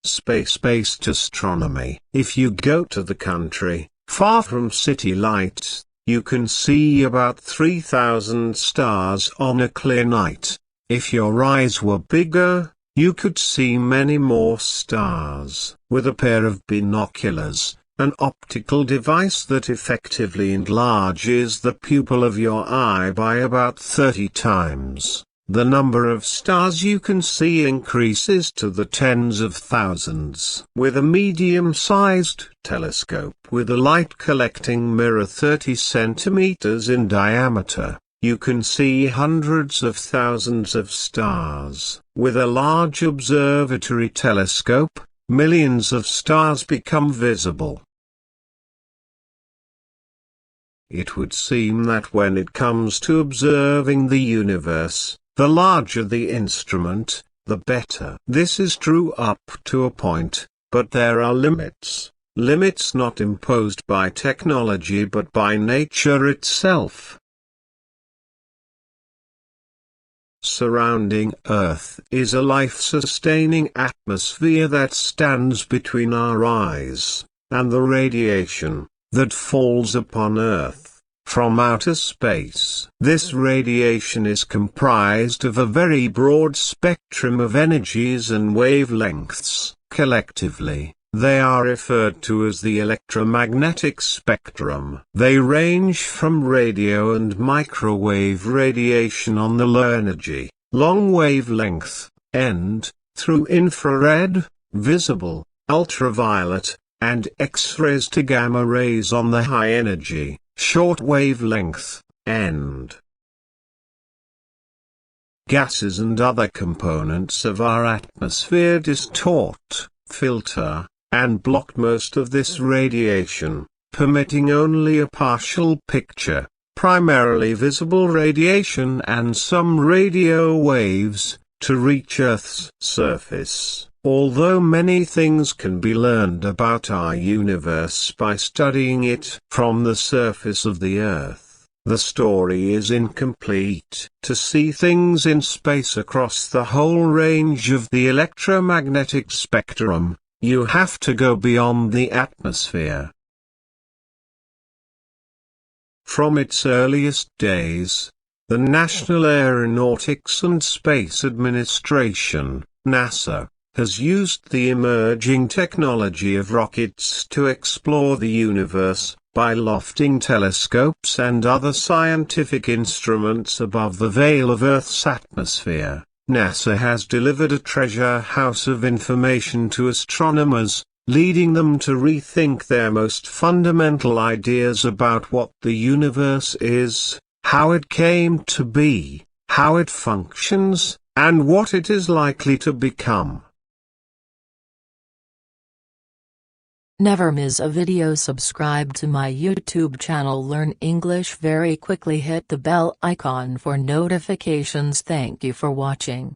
Space-based astronomy. If you go to the country, far from city lights, you can see about 3,000 stars on a clear night. If your eyes were bigger, you could see many more stars. With a pair of binoculars, an optical device that effectively enlarges the pupil of your eye by about 30 times, the number of stars you can see increases to the tens of thousands. With a medium-sized telescope with a light-collecting mirror 30 centimeters in diameter, you can see hundreds of thousands of stars. With a large observatory telescope, millions of stars become visible. It would seem that when it comes to observing the universe, the larger the instrument, the better. This is true up to a point, but there are limits. Limits not imposed by technology but by nature itself. Surrounding Earth is a life-sustaining atmosphere that stands between our eyes and the radiation that falls upon Earth from outer space. This radiation is comprised of a very broad spectrum of energies and wavelengths. Collectively, they are referred to as the electromagnetic spectrum. They range from radio and microwave radiation on the low energy, long wavelength end, through infrared, visible, ultraviolet, and X-rays to gamma rays on the high energy, short wavelength end. Gases and other components of our atmosphere distort, filter, and block most of this radiation, permitting only a partial picture, primarily visible radiation and some radio waves, to reach Earth's surface. Although many things can be learned about our universe by studying it from the surface of the Earth, the story is incomplete. To see things in space across the whole range of the electromagnetic spectrum, you have to go beyond the atmosphere. From its earliest days, the National Aeronautics and Space Administration, NASA, has used the emerging technology of rockets to explore the universe, by lofting telescopes and other scientific instruments above the veil of Earth's atmosphere. NASA has delivered a treasure house of information to astronomers, leading them to rethink their most fundamental ideas about what the universe is, how it came to be, how it functions, and what it is likely to become. Never miss a video. Subscribe to my YouTube channel. Learn English very quickly. Hit the bell icon for notifications. Thank you for watching.